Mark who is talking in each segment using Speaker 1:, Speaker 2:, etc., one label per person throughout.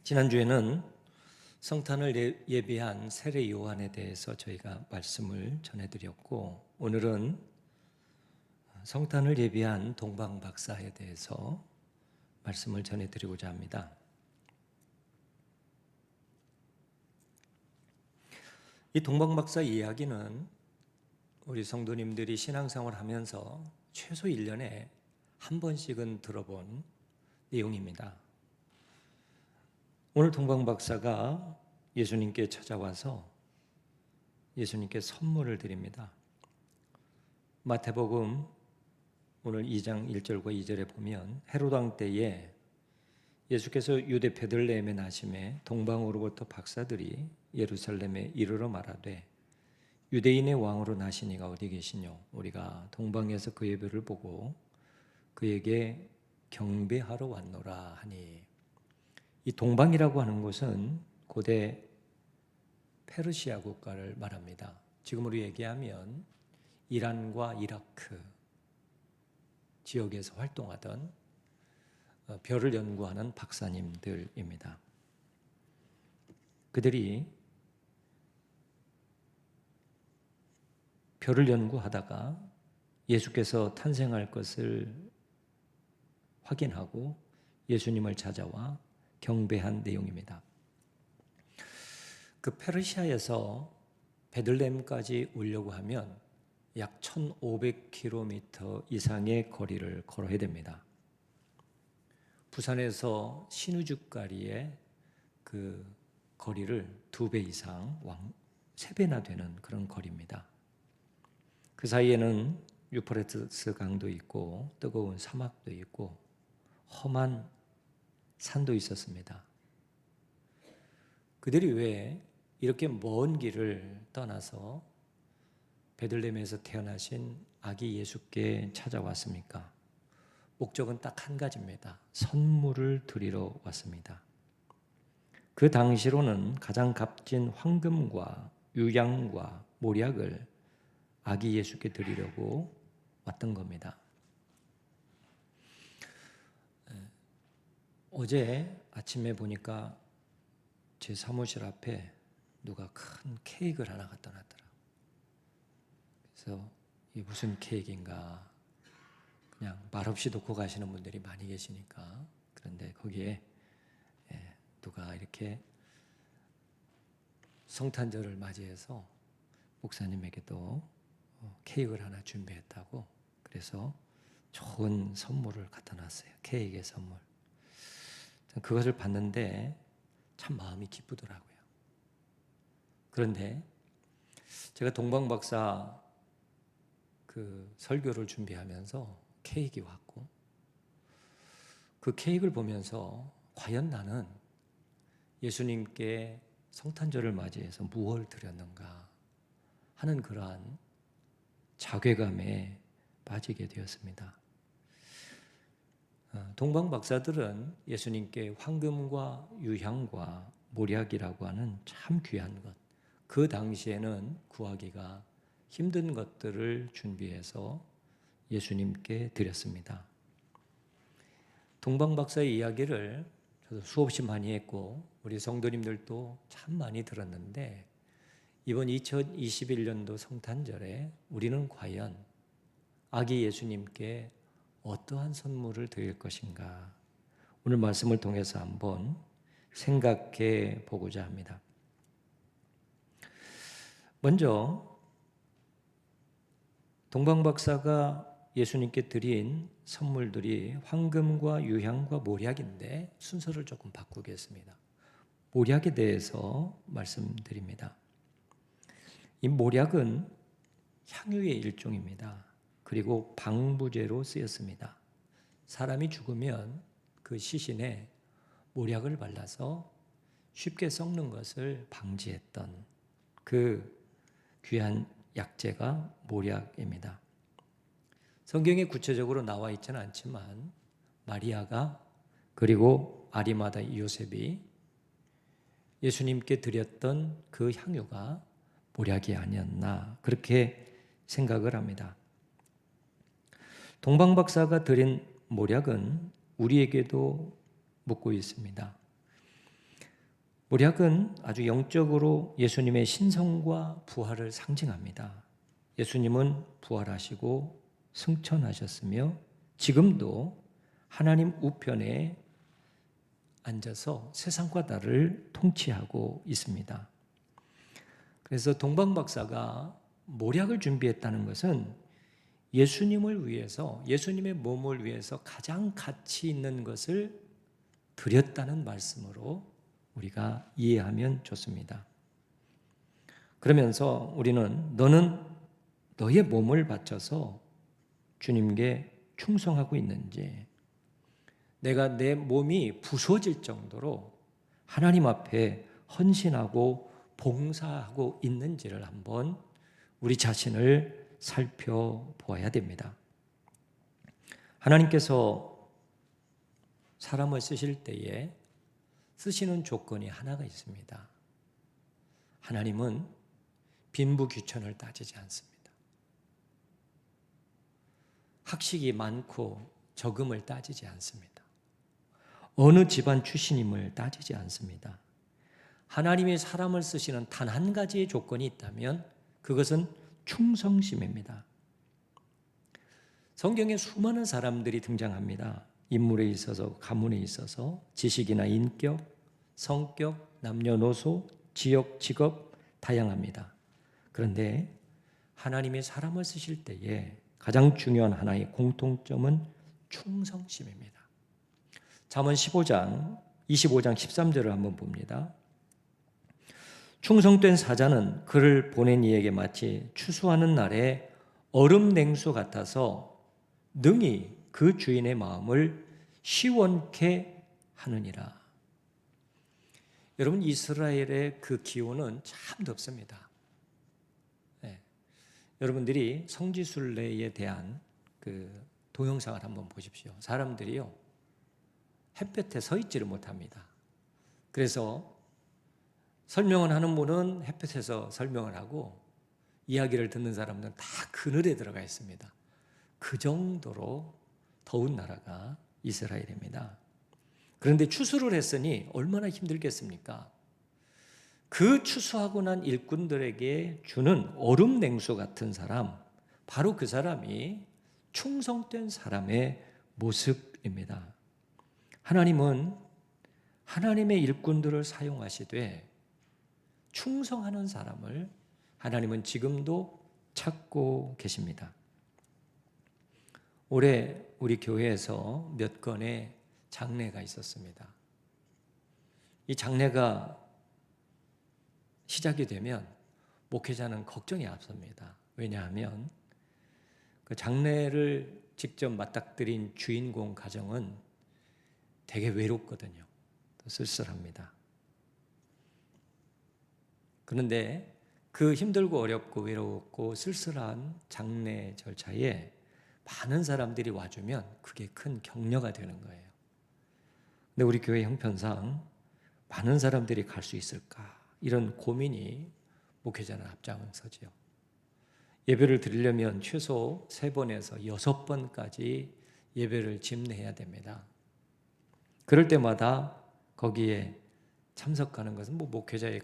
Speaker 1: 지난주에는 성탄을 예비한 세례 요한에 대해서 저희가 말씀을 전해드렸고, 오늘은 성탄을 예비한 동방 박사에 대해서 말씀을 전해드리고자 합니다. 이 동방 박사 이야기는 우리 성도님들이 신앙생활을 하면서 최소 1년에 한 번씩은 들어본 내용입니다. 오늘 동방 박사가 예수님께 찾아와서 예수님께 선물을 드립니다. 마태복음 오늘 2장 1절과 2절에 보면 헤롯 왕 때에 예수께서 유대 베들레헴에 나심에 동방으로부터 박사들이 예루살렘에 이르러 말하되 유대인의 왕으로 나시니가 어디 계시뇨? 우리가 동방에서 그의 별을 보고 그에게 경배하러 왔노라 하니, 이 동방이라고 하는 곳은 고대 페르시아 국가를 말합니다. 지금으로 얘기하면 이란과 이라크 지역에서 활동하던 별을 연구하는 박사님들입니다. 그들이 별을 연구하다가 예수께서 탄생할 것을 확인하고 예수님을 찾아와 경배한 내용입니다. 그 페르시아에서 베들레헴까지 오려고 하면 약 1500km 이상의 거리를 걸어야 됩니다. 부산에서 신우주까지의 그 거리를 2배 이상, 3배나 되는 그런 거리입니다. 그 사이에는 유프라테스 강도 있고 뜨거운 사막도 있고 험한 산도 있었습니다. 그들이 왜 이렇게 먼 길을 떠나서 베들레헴에서 태어나신 아기 예수께 찾아왔습니까? 목적은 딱 한 가지입니다. 선물을 드리러 왔습니다. 그 당시로는 가장 값진 황금과 유향과 몰약을 아기 예수께 드리려고 왔던 겁니다. 어제 아침에 보니까 제 사무실 앞에 누가 큰 케이크를 하나 갖다 놨더라고요. 그래서 이게 무슨 케이크인가, 그냥 말없이 놓고 가시는 분들이 많이 계시니까. 그런데 거기에 누가 이렇게 성탄절을 맞이해서 목사님에게도 케이크를 하나 준비했다고, 그래서 좋은 선물을 갖다 놨어요. 케이크의 선물. 그것을 봤는데 참 마음이 기쁘더라고요. 그런데 제가 동방 박사 그 설교를 준비하면서 케이크가 왔고, 그 케이크를 보면서 과연 나는 예수님께 성탄절을 맞이해서 무엇을 드렸는가 하는 그러한 자괴감에 빠지게 되었습니다. 동방 박사들은 예수님께 황금과 유향과 몰약이라고 하는 참 귀한 것, 그 당시에는 구하기가 힘든 것들을 준비해서 예수님께 드렸습니다. 동방 박사의 이야기를 저도 수없이 많이 했고 우리 성도님들도 참 많이 들었는데, 이번 2021년도 성탄절에 우리는 과연 아기 예수님께 어떠한 선물을 드릴 것인가, 오늘 말씀을 통해서 한번 생각해 보고자 합니다. 먼저 동방 박사가 예수님께 드린 선물들이 황금과 유향과 몰약인데 순서를 조금 바꾸겠습니다. 몰약에 대해서 말씀드립니다. 이 몰약은 향유의 일종입니다. 그리고 방부제로 쓰였습니다. 사람이 죽으면 그 시신에 몰약을 발라서 쉽게 썩는 것을 방지했던 그 귀한 약재가 몰약입니다. 성경에 구체적으로 나와 있지는 않지만 마리아가 그리고 아리마다 요셉이 예수님께 드렸던 그 향유가 몰약이 아니었나, 그렇게 생각을 합니다. 동방 박사가 드린 몰약은 우리에게도 묻고 있습니다. 몰약은 아주 영적으로 예수님의 신성과 부활을 상징합니다. 예수님은 부활하시고 승천하셨으며 지금도 하나님 우편에 앉아서 세상과 나를 통치하고 있습니다. 그래서 동방박사가 몰약을 준비했다는 것은 예수님을 위해서, 예수님의 몸을 위해서 가장 가치 있는 것을 드렸다는 말씀으로 우리가 이해하면 좋습니다. 그러면서 우리는 너는 너의 몸을 바쳐서 주님께 충성하고 있는지, 내가 내 몸이 부서질 정도로 하나님 앞에 헌신하고 봉사하고 있는지를 한번 우리 자신을 살펴보아야 됩니다. 하나님께서 사람을 쓰실 때에 쓰시는 조건이 하나가 있습니다. 하나님은 빈부귀천을 따지지 않습니다. 학식이 많고 적음을 따지지 않습니다. 어느 집안 출신임을 따지지 않습니다. 하나님이 사람을 쓰시는 단 한 가지의 조건이 있다면 그것은 충성심입니다. 성경에 수많은 사람들이 등장합니다. 인물에 있어서, 가문에 있어서, 지식이나 인격, 성격, 남녀노소, 지역, 직업 다양합니다. 그런데 하나님이 사람을 쓰실 때에 가장 중요한 하나의 공통점은 충성심입니다. 잠언 15장 13절을 한번 봅니다. 충성된 사자는 그를 보낸 이에게 마치 추수하는 날에 얼음 냉수 같아서 능히 그 주인의 마음을 시원케 하느니라. 여러분, 이스라엘의 그 기온은 참 덥습니다. 네. 여러분들이 성지순례에 대한 그 동영상을 한번 보십시오. 사람들이요, 햇볕에 서 있지를 못합니다. 그래서 설명을 하는 분은 햇볕에서 설명을 하고 이야기를 듣는 사람들은 다 그늘에 들어가 있습니다. 그 정도로 더운 나라가 이스라엘입니다. 그런데 추수를 했으니 얼마나 힘들겠습니까? 그 추수하고 난 일꾼들에게 주는 얼음 냉수 같은 사람, 바로 그 사람이 충성된 사람의 모습입니다. 하나님은 하나님의 일꾼들을 사용하시되 충성하는 사람을 하나님은 지금도 찾고 계십니다. 올해 우리 교회에서 몇 건의 장례가 있었습니다. 이 장례가 시작이 되면 목회자는 걱정이 앞섭니다. 왜냐하면 그 장례를 직접 맞닥뜨린 주인공 가정은 되게 외롭거든요. 또 쓸쓸합니다. 그런데 그 힘들고 어렵고 외롭고 쓸쓸한 장례 절차에 많은 사람들이 와주면 그게 큰 격려가 되는 거예요. 근데 우리 교회 형편상 많은 사람들이 갈 수 있을까? 이런 고민이 목회자는 앞장서지요. 예배를 드리려면 최소 3번에서 6번까지 예배를 집례해야 됩니다. 그럴 때마다 거기에 참석하는 것은 목회자의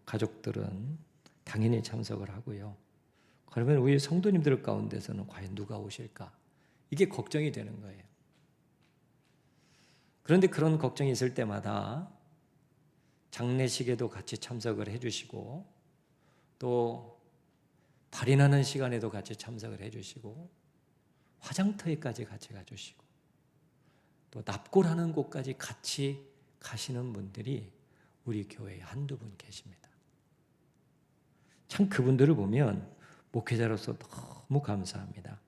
Speaker 1: 가족들은 당연히 참석을 하고요. 그러면 우리 성도님들 가운데서는 과연 누가 오실까? 이게 걱정이 되는 거예요. 그런데 그런 걱정이 있을 때마다 장례식에도 같이 참석을 해주시고 또 발인하는 시간에도 같이 참석을 해주시고 화장터에까지 같이 가주시고 또 납골하는 곳까지 같이 가시는 분들이 우리 교회에 한두 분 계십니다. 참 그분들을 보면 목회자로서 너무 감사합니다.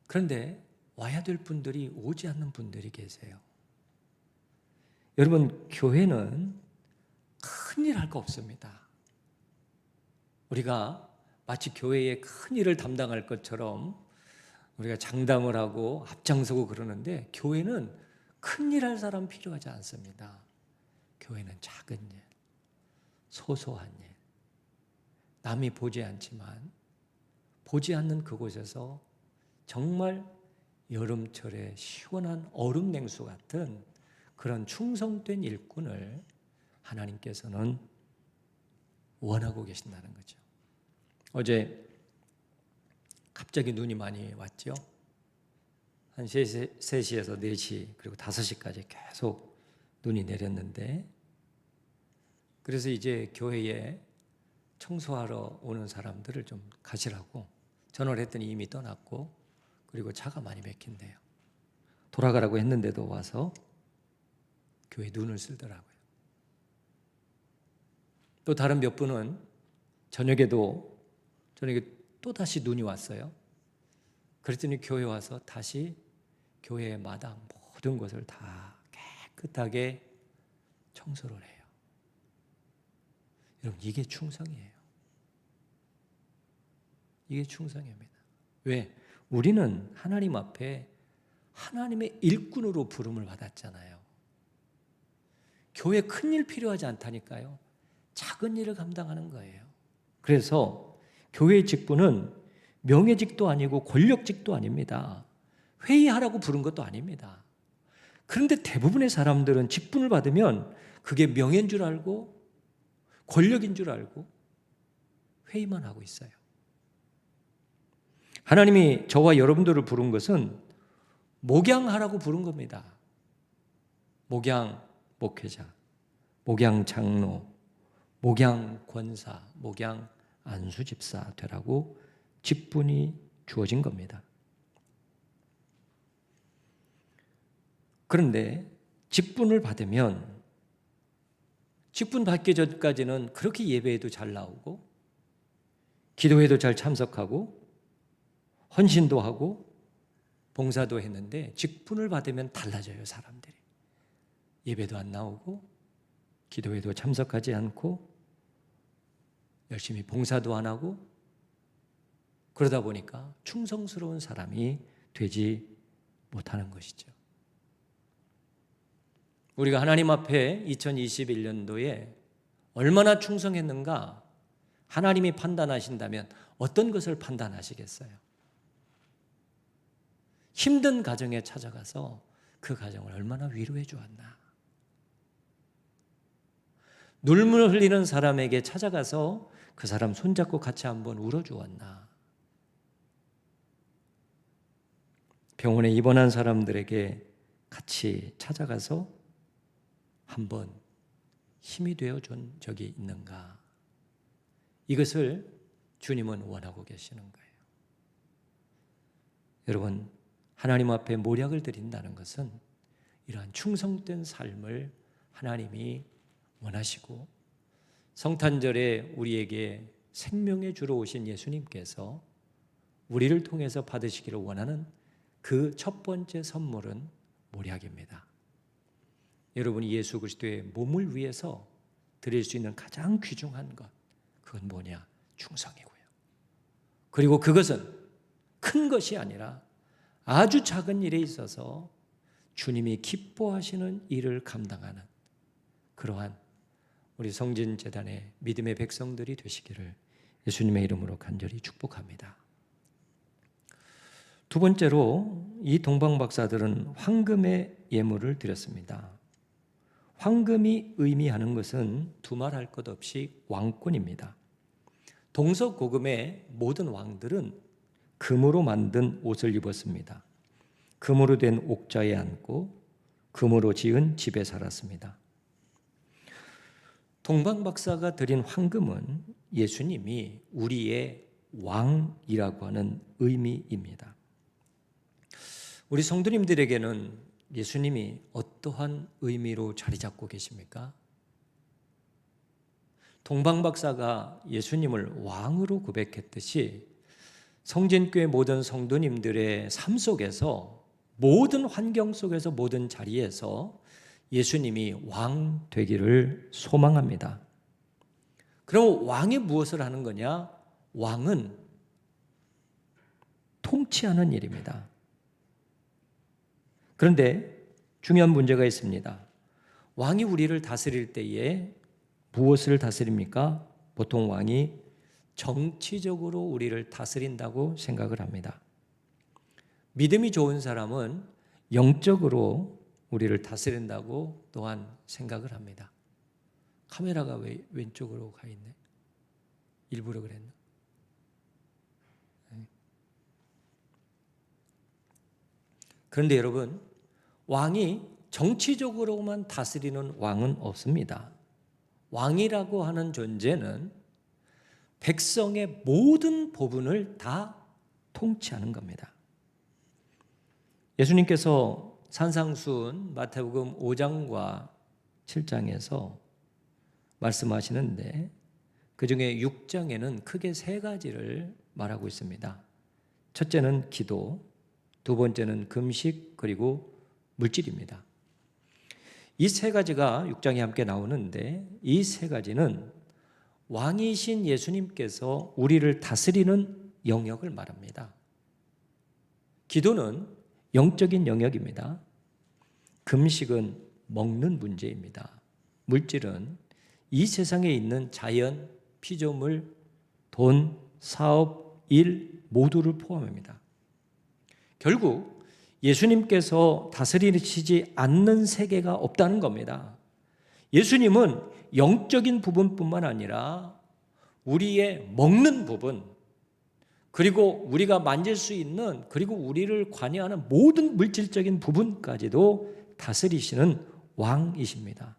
Speaker 1: 그런데 와야 될 분들이 오지 않는 분들이 계세요. 여러분, 교회는 큰일 할 거 없습니다. 우리가 마치 교회에 큰 일을 담당할 것처럼 우리가 장담을 하고 앞장서고 그러는데 교회는 큰일 할 사람 필요하지 않습니다. 교회는 작은 일, 소소한 일, 남이 보지 않지만 보지 않는 그곳에서 정말 여름철에 시원한 얼음 냉수 같은 그런 충성된 일꾼을 하나님께서는 원하고 계신다는 거죠. 어제 갑자기 눈이 많이 왔죠. 한 3시에서 4시 그리고 5시까지 계속 눈이 내렸는데, 그래서 이제 교회에 청소하러 오는 사람들을 좀 가시라고 전화를 했더니 이미 떠났고, 그리고 차가 많이 막힌대요. 돌아가라고 했는데도 와서 교회에 눈을 쓸더라고요. 또 다른 몇 분은 저녁에 또 다시 눈이 왔어요. 그랬더니 교회 와서 다시 교회의 마당 모든 것을 다 깨끗하게 청소를 해요. 여러분, 이게 충성이에요. 이게 충성입니다. 왜? 우리는 하나님 앞에 하나님의 일꾼으로 부름을 받았잖아요. 교회 큰 일 필요하지 않다니까요. 작은 일을 감당하는 거예요. 그래서 교회의 직분은 명예직도 아니고 권력직도 아닙니다. 회의하라고 부른 것도 아닙니다. 그런데 대부분의 사람들은 직분을 받으면 그게 명예인 줄 알고 권력인 줄 알고 회의만 하고 있어요. 하나님이 저와 여러분들을 부른 것은 목양하라고 부른 겁니다. 목양 목회자, 목양 장로, 목양 권사, 목양 안수집사 되라고 직분이 주어진 겁니다. 그런데 직분을 받으면 직분 받기 전까지는 그렇게 예배에도 잘 나오고 기도회도 잘 참석하고 헌신도 하고 봉사도 했는데, 직분을 받으면 달라져요. 사람들이 예배도 안 나오고 기도회도 참석하지 않고 열심히 봉사도 안 하고, 그러다 보니까 충성스러운 사람이 되지 못하는 것이죠. 우리가 하나님 앞에 2021년도에 얼마나 충성했는가 하나님이 판단하신다면 어떤 것을 판단하시겠어요? 힘든 가정에 찾아가서 그 가정을 얼마나 위로해 주었나. 눈물 흘리는 사람에게 찾아가서 그 사람 손잡고 같이 한번 울어주었나. 병원에 입원한 사람들에게 같이 찾아가서 한번 힘이 되어준 적이 있는가. 이것을 주님은 원하고 계시는 거예요. 여러분, 하나님 앞에 모략을 드린다는 것은 이러한 충성된 삶을 하나님이 원하시고, 성탄절에 우리에게 생명의 주로 오신 예수님께서 우리를 통해서 받으시기를 원하는 그 첫 번째 선물은 모략입니다. 여러분이 예수 그리스도의 몸을 위해서 드릴 수 있는 가장 귀중한 것, 그건 뭐냐? 충성이고요. 그리고 그것은 큰 것이 아니라 아주 작은 일에 있어서 주님이 기뻐하시는 일을 감당하는 그러한 우리 성진재단의 믿음의 백성들이 되시기를 예수님의 이름으로 간절히 축복합니다. 두 번째로 이 동방박사들은 황금의 예물을 드렸습니다. 황금이 의미하는 것은 두말할 것 없이 왕권입니다. 동서고금의 모든 왕들은 금으로 만든 옷을 입었습니다. 금으로 된 옥좌에 앉고 금으로 지은 집에 살았습니다. 동방박사가 드린 황금은 예수님이 우리의 왕이라고 하는 의미입니다. 우리 성도님들에게는 예수님이 어떠한 의미로 자리 잡고 계십니까? 동방박사가 예수님을 왕으로 고백했듯이 성진교회 모든 성도님들의 삶 속에서, 모든 환경 속에서, 모든 자리에서 예수님이 왕 되기를 소망합니다. 그럼 왕이 무엇을 하는 거냐? 왕은 통치하는 일입니다. 그런데 중요한 문제가 있습니다. 왕이 우리를 다스릴 때에 무엇을 다스립니까? 보통 왕이 정치적으로 우리를 다스린다고 생각을 합니다. 믿음이 좋은 사람은 영적으로 우리를 다스린다고 또한 생각을 합니다. 카메라가 왜 왼쪽으로 가 있네? 일부러 그랬나? 그런데 여러분, 왕이 정치적으로만 다스리는 왕은 없습니다. 왕이라고 하는 존재는 백성의 모든 부분을 다 통치하는 겁니다. 예수님께서 산상수훈 마태복음 5장과 7장에서 말씀하시는데 그중에 6장에는 크게 세 가지를 말하고 있습니다. 첫째는 기도, 두 번째는 금식, 그리고 물질입니다. 이 세 가지가 6장에 함께 나오는데 이 세 가지는 왕이신 예수님께서 우리를 다스리는 영역을 말합니다. 기도는 영적인 영역입니다. 금식은 먹는 문제입니다. 물질은 이 세상에 있는 자연, 피조물, 돈, 사업, 일 모두를 포함합니다. 결국 예수님께서 다스리시지 않는 세계가 없다는 겁니다. 예수님은 영적인 부분뿐만 아니라 우리의 먹는 부분, 그리고 우리가 만질 수 있는, 그리고 우리를 관여하는 모든 물질적인 부분까지도 다스리시는 왕이십니다.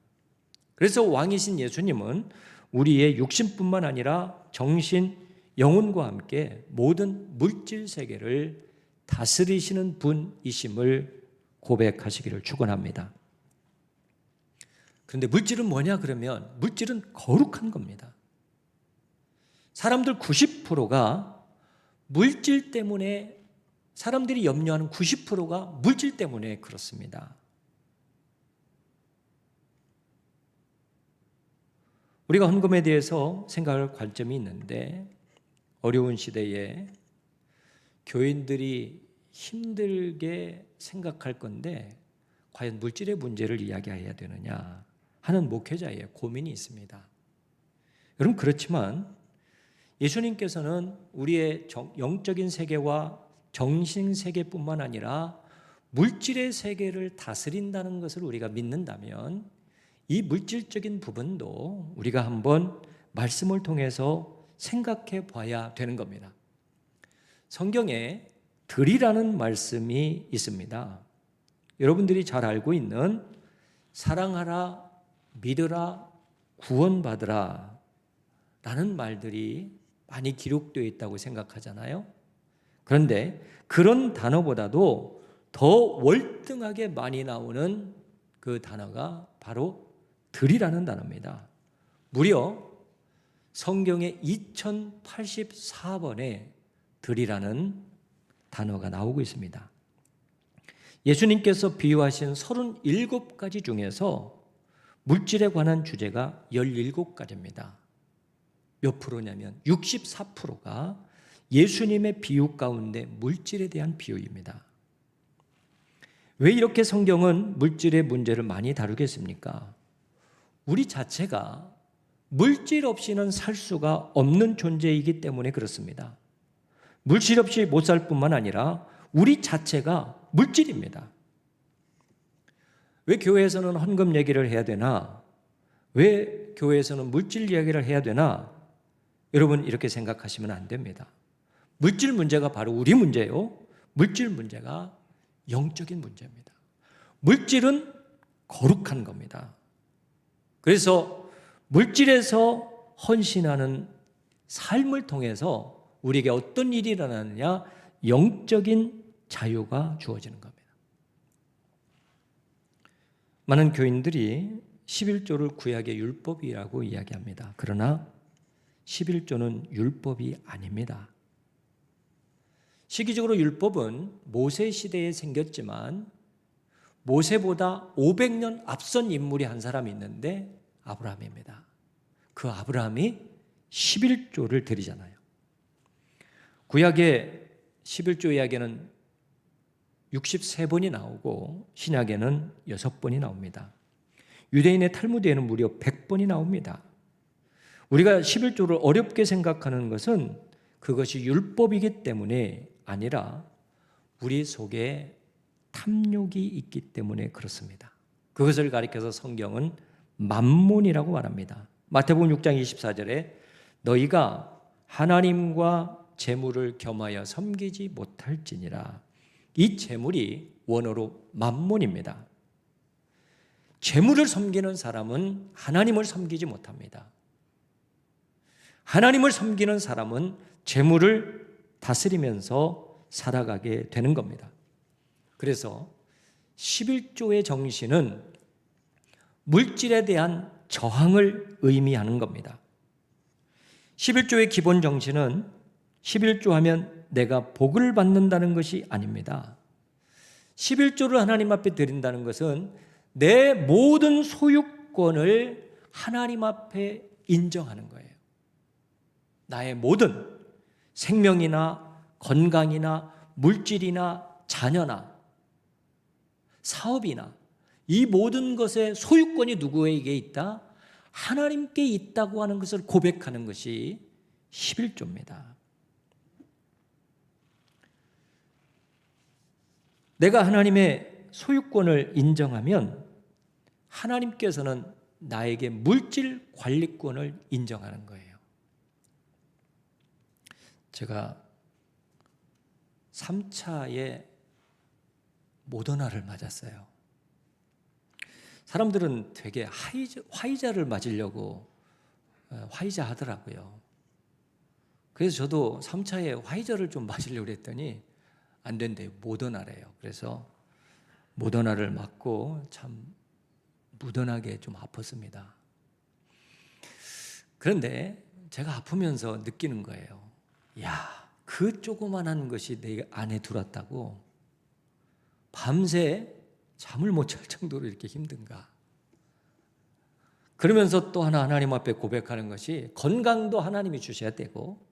Speaker 1: 그래서 왕이신 예수님은 우리의 육신뿐만 아니라 정신, 영혼과 함께 모든 물질 세계를 다스리시는 분이심을 고백하시기를 축원합니다. 그런데 물질은 뭐냐 그러면 물질은 거룩한 겁니다. 사람들 90%가 물질 때문에, 사람들이 염려하는 90%가 물질 때문에 그렇습니다. 우리가 헌금에 대해서 생각할 관점이 있는데 어려운 시대에 교인들이 힘들게 생각할 건데 과연 물질의 문제를 이야기해야 되느냐 하는 목회자의 고민이 있습니다. 여러분, 그렇지만 예수님께서는 우리의 영적인 세계와 정신 세계뿐만 아니라 물질의 세계를 다스린다는 것을 우리가 믿는다면 이 물질적인 부분도 우리가 한번 말씀을 통해서 생각해 봐야 되는 겁니다. 성경에 들이라는 말씀이 있습니다. 여러분들이 잘 알고 있는 사랑하라, 믿으라, 구원받으라 라는 말들이 많이 기록되어 있다고 생각하잖아요. 그런데 그런 단어보다도 더 월등하게 많이 나오는 그 단어가 바로 들이라는 단어입니다. 무려 성경에 2084번에 들이라는 단어가 나오고 있습니다. 예수님께서 비유하신 37가지 중에서 물질에 관한 주제가 17가지입니다. 몇 프로냐면 64%가 예수님의 비유 가운데 물질에 대한 비유입니다. 왜 이렇게 성경은 물질의 문제를 많이 다루겠습니까? 우리 자체가 물질 없이는 살 수가 없는 존재이기 때문에 그렇습니다. 물질 없이 못 살 뿐만 아니라 우리 자체가 물질입니다. 왜 교회에서는 헌금 얘기를 해야 되나? 왜 교회에서는 물질 이야기를 해야 되나? 여러분, 이렇게 생각하시면 안 됩니다. 물질 문제가 바로 우리 문제예요. 물질 문제가 영적인 문제입니다. 물질은 거룩한 겁니다. 그래서 물질에서 헌신하는 삶을 통해서 우리에게 어떤 일이 일어나느냐? 영적인 자유가 주어지는 겁니다. 많은 교인들이 11조를 구약의 율법이라고 이야기합니다. 그러나 11조는 율법이 아닙니다. 시기적으로 율법은 모세 시대에 생겼지만 모세보다 500년 앞선 인물이 한 사람이 있는데 아브라함입니다. 그 아브라함이 11조를 드리잖아요. 구약의 11조 이야기는 63번이 나오고 신약에는 6번이 나옵니다. 유대인의 탈무드에는 무려 100번이 나옵니다. 우리가 11조를 어렵게 생각하는 것은 그것이 율법이기 때문에 아니라 우리 속에 탐욕이 있기 때문에 그렇습니다. 그것을 가리켜서 성경은 만몬이라고 말합니다. 마태복음 6장 24절에 너희가 하나님과 재물을 겸하여 섬기지 못할지니라. 이 재물이 원어로 만몬입니다. 재물을 섬기는 사람은 하나님을 섬기지 못합니다. 하나님을 섬기는 사람은 재물을 다스리면서 살아가게 되는 겁니다. 그래서 11조의 정신은 물질에 대한 저항을 의미하는 겁니다. 11조의 기본 정신은 11조 하면 내가 복을 받는다는 것이 아닙니다. 11조를 하나님 앞에 드린다는 것은 내 모든 소유권을 하나님 앞에 인정하는 거예요. 나의 모든 생명이나 건강이나 물질이나 자녀나 사업이나 이 모든 것의 소유권이 누구에게 있다? 하나님께 있다고 하는 것을 고백하는 것이 11조입니다. 내가 하나님의 소유권을 인정하면 하나님께서는 나에게 물질 관리권을 인정하는 거예요. 제가 3차에 모더나를 맞았어요. 사람들은 되게 화이자를 맞으려고 화이자 하더라고요. 그래서 저도 3차에 화이자를 좀 맞으려고 했더니 안 된대요. 모더나래요. 그래서 모더나를 맞고 참 무던하게 좀 아팠습니다. 그런데 제가 아프면서 느끼는 거예요. 야, 그 조그만한 것이 내 안에 들어왔다고 밤새 잠을 못 잘 정도로 이렇게 힘든가. 그러면서 또 하나 하나님 앞에 고백하는 것이 건강도 하나님이 주셔야 되고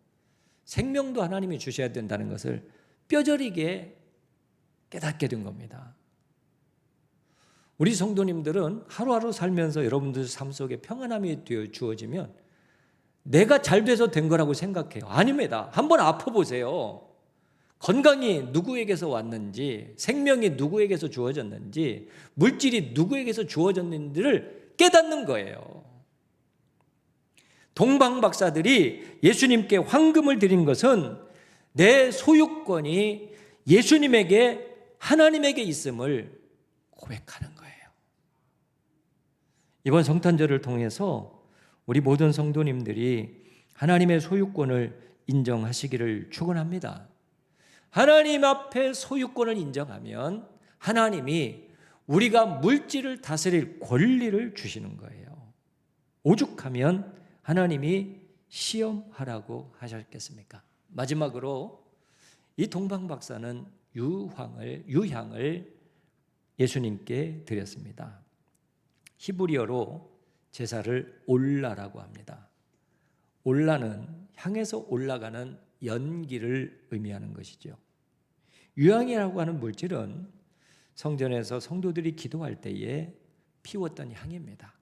Speaker 1: 생명도 하나님이 주셔야 된다는 것을 뼈저리게 깨닫게 된 겁니다. 우리 성도님들은 하루하루 살면서 여러분들 삶 속에 평안함이 되어 주어지면 내가 잘 돼서 된 거라고 생각해요. 아닙니다. 한번 아파보세요. 건강이 누구에게서 왔는지, 생명이 누구에게서 주어졌는지, 물질이 누구에게서 주어졌는지를 깨닫는 거예요. 동방박사들이 예수님께 황금을 드린 것은 내 소유권이 예수님에게, 하나님에게 있음을 고백하는 거예요. 이번 성탄절을 통해서 우리 모든 성도님들이 하나님의 소유권을 인정하시기를 축원합니다. 하나님 앞에 소유권을 인정하면 하나님이 우리가 물질을 다스릴 권리를 주시는 거예요. 오죽하면 하나님이 시험하라고 하셨겠습니까? 마지막으로 이 동방박사는 유향을 예수님께 드렸습니다. 히브리어로 제사를 올라라고 합니다. 올라는 향해서 올라가는 연기를 의미하는 것이죠. 유향이라고 하는 물질은 성전에서 성도들이 기도할 때에 피웠던 향입니다.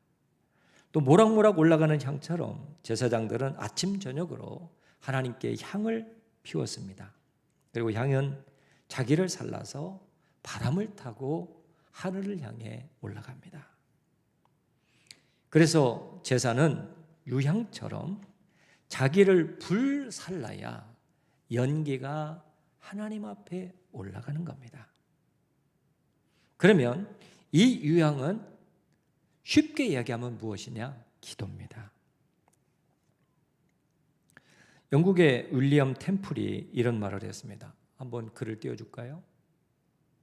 Speaker 1: 또 모락모락 올라가는 향처럼 제사장들은 아침 저녁으로 하나님께 향을 피웠습니다. 그리고 향은 자기를 살라서 바람을 타고 하늘을 향해 올라갑니다. 그래서 제사는 유향처럼 자기를 불살라야 연기가 하나님 앞에 올라가는 겁니다. 그러면 이 유향은 쉽게 이야기하면 무엇이냐? 기도입니다. 영국의 윌리엄 템플이 이런 말을 했습니다. 한번 글을 띄워줄까요?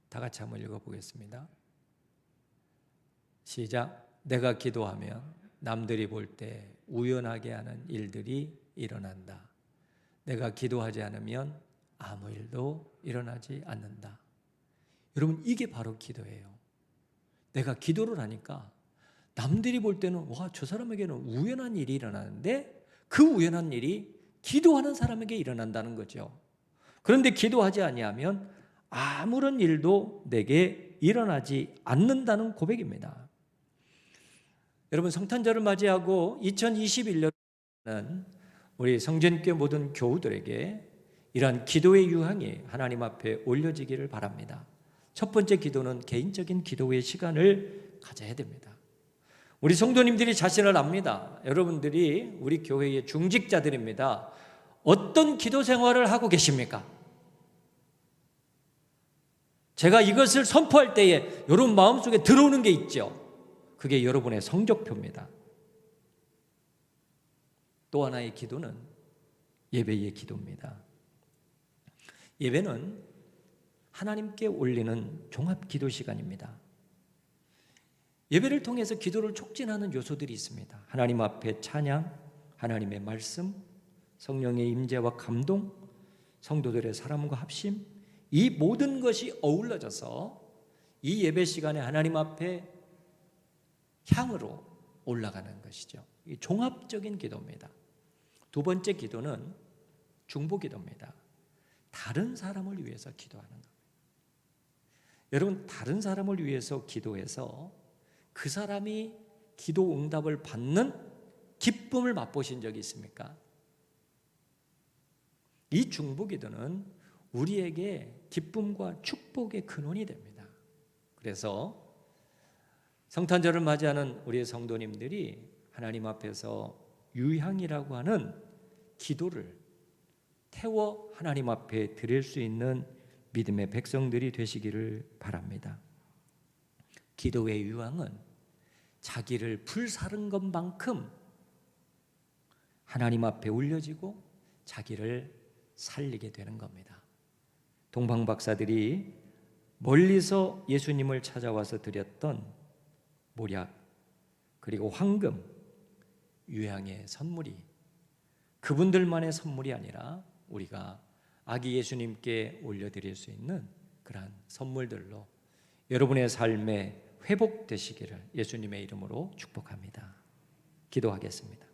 Speaker 1: 다 같이 한번 읽어보겠습니다. 시작. 내가 기도하면 남들이 볼 때 우연하게 하는 일들이 일어난다. 내가 기도하지 않으면 아무 일도 일어나지 않는다. 여러분, 이게 바로 기도예요. 내가 기도를 하니까 남들이 볼 때는 와, 저 사람에게는 우연한 일이 일어나는데 그 우연한 일이 기도하는 사람에게 일어난다는 거죠. 그런데 기도하지 아니하면 아무런 일도 내게 일어나지 않는다는 고백입니다. 여러분, 성탄절을 맞이하고 2021년은 우리 성전교회 모든 교우들에게 이러한 기도의 유향이 하나님 앞에 올려지기를 바랍니다. 첫 번째 기도는 개인적인 기도의 시간을 가져야 됩니다. 우리 성도님들이 자신을 압니다. 여러분들이 우리 교회의 중직자들입니다. 어떤 기도 생활을 하고 계십니까? 제가 이것을 선포할 때에 여러분 마음속에 들어오는 게 있죠. 그게 여러분의 성적표입니다. 또 하나의 기도는 예배의 기도입니다. 예배는 하나님께 올리는 종합 기도 시간입니다. 예배를 통해서 기도를 촉진하는 요소들이 있습니다. 하나님 앞에 찬양, 하나님의 말씀, 성령의 임재와 감동, 성도들의 사랑과 합심, 이 모든 것이 어우러져서 이 예배 시간에 하나님 앞에 향으로 올라가는 것이죠. 이 종합적인 기도입니다. 두 번째 기도는 중보 기도입니다. 다른 사람을 위해서 기도하는 겁니다. 여러분, 다른 사람을 위해서 기도해서 그 사람이 기도 응답을 받는 기쁨을 맛보신 적이 있습니까? 이 중보 기도는 우리에게 기쁨과 축복의 근원이 됩니다. 그래서 성탄절을 맞이하는 우리의 성도님들이 하나님 앞에서 유향이라고 하는 기도를 태워 하나님 앞에 드릴 수 있는 믿음의 백성들이 되시기를 바랍니다. 기도의 유황은 자기를 불사른 것만큼 하나님 앞에 올려지고 자기를 살리게 되는 겁니다. 동방 박사들이 멀리서 예수님을 찾아와서 드렸던 모략 그리고 황금, 유향의 선물이 그분들만의 선물이 아니라 우리가 아기 예수님께 올려드릴 수 있는 그러한 선물들로 여러분의 삶에 회복되시기를 예수님의 이름으로 축복합니다. 기도하겠습니다.